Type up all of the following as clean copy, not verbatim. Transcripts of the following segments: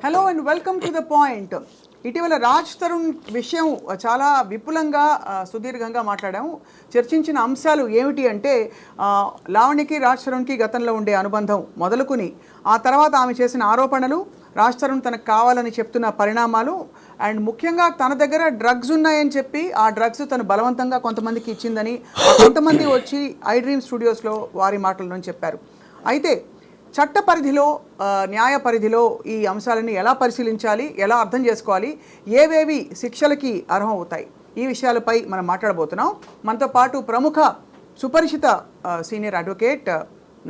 Hello and welcome to the point. ఇటీవల రాజ్ తరుణ్ విషయం చాలా విపులంగా సుదీర్ఘంగా మాట్లాడాము. చర్చించిన అంశాలు ఏమిటి అంటే లావణ్యకి రాజ్ తరుణ్కి గతంలో ఉండే అనుబంధం మొదలుకుని ఆ తర్వాత ఆమె చేసిన ఆరోపణలు, రాజ్ తరుణ్ తనకు కావాలని చెప్తున్న పరిణామాలు అండ్ ముఖ్యంగా తన దగ్గర డ్రగ్స్ ఉన్నాయని చెప్పి ఆ డ్రగ్స్ తను బలవంతంగా కొంతమందికి ఇచ్చిందని కొంతమంది వచ్చి ఐ డ్రీమ్ స్టూడియోస్లో వారి మాటలను చెప్పారు. అయితే చట్ట పరిధిలో న్యాయ పరిధిలో ఈ అంశాలని ఎలా పరిశీలించాలి, ఎలా అర్థం చేసుకోవాలి, ఏవేవి శిక్షలకి అర్హం అవుతాయి, ఈ విషయాలపై మనం మాట్లాడబోతున్నాం. మనతో పాటు ప్రముఖ సుపరిచిత సీనియర్ అడ్వకేట్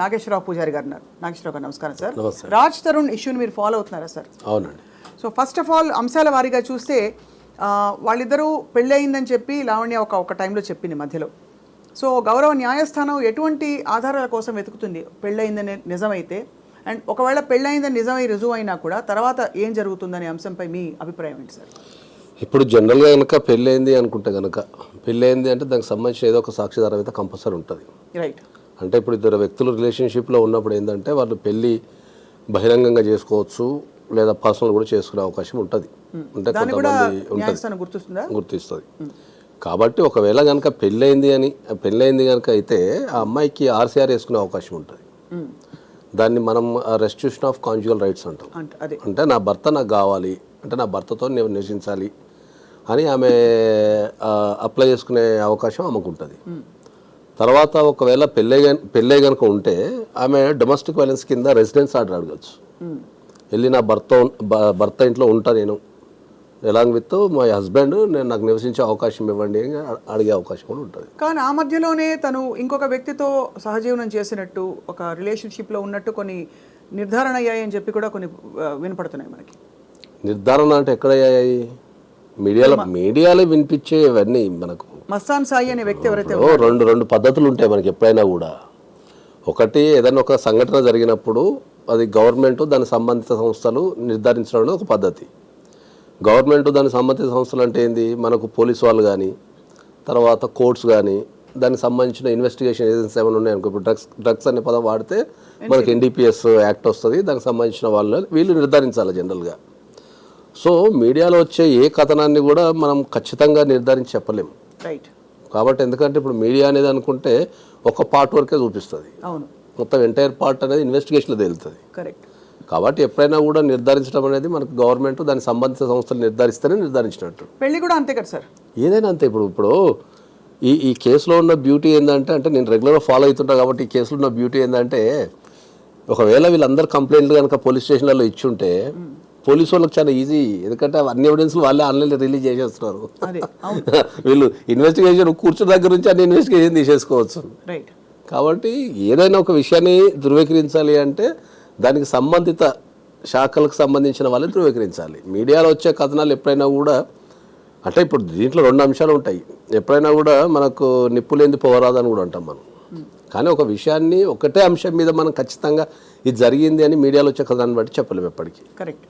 నాగేశ్వరరావు పూజారి గారు ఉన్నారు. నాగేశ్వరరావు గారు నమస్కారం సార్. రాజ్ తరుణ్ ఇష్యూని మీరు ఫాలో అవుతున్నారా సార్? అవునండి. సో ఫస్ట్ ఆఫ్ ఆల్ అంశాల వారీగా చూస్తే వాళ్ళిద్దరూ పెళ్ళయిందని చెప్పి లావణ్య ఒక టైంలో చెప్పింది మధ్యలో. సో గౌరవ న్యాయస్థానం ఎటువంటి ఆధారాల కోసం వెతుకుతుంది పెళ్ళయిందని నిజమైతే? అండ్ ఒకవేళ పెళ్ళయిందని నిజమై రుజువు అయినా కూడా తర్వాత ఏం జరుగుతుందనే అంశంపై మీ అభిప్రాయం ఏంటి సార్? ఇప్పుడు జనరల్గా కనుక పెళ్ళయింది అనుకుంటే కనుక పెళ్ళయింది అంటే దానికి సంబంధించిన ఏదో ఒక సాక్షిదారం అయితే కంపల్సరీ ఉంటుంది. రైట్. అంటే ఇప్పుడు ఇద్దరు వ్యక్తులు రిలేషన్షిప్లో ఉన్నప్పుడు ఏంటంటే వాళ్ళు పెళ్ళి బహిరంగంగా చేసుకోవచ్చు, లేదా పర్సనల్ కూడా చేసుకునే అవకాశం ఉంటుంది. అంటే కొంతమంది గుర్తిస్తుంది. కాబట్టి ఒకవేళ కనుక పెళ్ళయింది కనుక అయితే ఆ అమ్మాయికి ఆర్సీఆర్ వేసుకునే అవకాశం ఉంటుంది. దాన్ని మనం రెస్టిట్యూషన్ ఆఫ్ కాంజుగల్ రైట్స్ అంటాం. అంటే నా భర్త నాకు కావాలి, అంటే నా భర్తతో నేను నివసించాలి అని ఆమె అప్లై చేసుకునే అవకాశం ఆమెకు ఉంటుంది. తర్వాత ఒకవేళ పెళ్ళై కనుక ఉంటే ఆమె డొమెస్టిక్ వైలెన్స్ కింద రెసిడెన్స్ ఆర్డర్ అడగచ్చు. వెళ్ళి నా భర్త ఇంట్లో ఉంటా నేను, ఎలాంగ్ విత్ మై హస్బెండ్, నేను నాకు నివసించే అవకాశం ఇవ్వండి అని అడిగే అవకాశం కూడా ఉంటుంది. కానీ ఆ మధ్యలోనే తను ఇంకొక వ్యక్తితో సహజీవనం చేసినట్టు, ఒక రిలేషన్షిప్లో ఉన్నట్టు కొన్ని నిర్ధారణ అయ్యాయని చెప్పి కూడా కొన్ని వినపడుతున్నాయి మనకి. నిర్ధారణ అంటే ఎక్కడయ్యాయి? మీడియాలో వినిపించేవన్నీ మనకు. మస్తాన్ సాయి అనే వ్యక్తి ఎవరైతే రెండు పద్ధతులు ఉంటాయి మనకి ఎప్పుడైనా కూడా. ఒకటి, ఏదైనా ఒక సంఘటన జరిగినప్పుడు అది గవర్నమెంట్ దాని సంబంధిత సంస్థలు నిర్ధారించడం అనేది ఒక పద్ధతి. గవర్నమెంట్ దాని సంబంధిత సంస్థలు అంటే ఏంది, మనకు పోలీసు వాళ్ళు కానీ, తర్వాత కోర్ట్స్ కానీ, దానికి సంబంధించిన ఇన్వెస్టిగేషన్ ఏజెన్సీస్ ఏమైనా ఉన్నాయనుకో. ఇప్పుడు డ్రగ్స్ అనే పదం వాడితే మనకి NDPS యాక్ట్ వస్తుంది. దానికి సంబంధించిన వీళ్ళు నిర్ధారించాలి జనరల్గా. సో మీడియాలో వచ్చే ఏ కథనాన్ని కూడా మనం ఖచ్చితంగా నిర్ధారించి చెప్పలేము. రైట్. కాబట్టి ఎందుకంటే ఇప్పుడు మీడియా అనేది అనుకుంటే ఒక పార్ట్ వరకే చూపిస్తుంది. అవును. మొత్తం ఎంటైర్ పార్ట్ అనేది ఇన్వెస్టిగేషన్లో తేలుతుంది. కరెక్ట్. కాబట్టి ఎప్పుడైనా కూడా నిర్ధారించడం అనేది మనకు గవర్నమెంట్ దాని సంబంధిత సంస్థలు నిర్ధారిస్తేనే నిర్ధారించినట్టు. పెళ్లి కూడా అంతే కదా సార్? ఏదైనా అంతే. ఇప్పుడు ఈ కేసులో ఉన్న బ్యూటీ ఏంటంటే, అంటే నేను రెగ్యులర్గా ఫాలో అవుతుంటా కాబట్టి ఈ కేసులో ఉన్న బ్యూటీ ఏంటంటే, ఒకవేళ వీళ్ళందరూ కంప్లైంట్లు కనుక పోలీస్ స్టేషన్లలో ఇచ్చుంటే పోలీసు వాళ్ళకి చాలా ఈజీ. ఎందుకంటే అన్ని ఎవిడెన్స్లు వాళ్ళే ఆన్లైన్లో రిలీజ్ చేసేస్తున్నారు. వీళ్ళు ఇన్వెస్టిగేషన్ కూర్చున్న దగ్గర నుంచి అన్ని ఇన్వెస్టిగేషన్ తీసేసుకోవచ్చు. రైట్. కాబట్టి ఏదైనా ఒక విషయాన్ని ధృవీకరించాలి అంటే దానికి సంబంధిత శాఖలకు సంబంధించిన వాళ్ళని ధృవీకరించాలి. మీడియాలో వచ్చే కథనాలు ఎప్పుడైనా కూడా, అంటే ఇప్పుడు దీంట్లో రెండు అంశాలు ఉంటాయి. ఎప్పుడైనా కూడా మనకు నిప్పు లేని పొగరాదని కూడా అంటాం మనం. కానీ ఒక విషయాన్ని ఒకటే అంశం మీద మనం ఖచ్చితంగా ఇది జరిగింది అని మీడియాలో వచ్చే కథనాన్ని బట్టి చెప్పలేము ఎప్పటికీ. కరెక్ట్.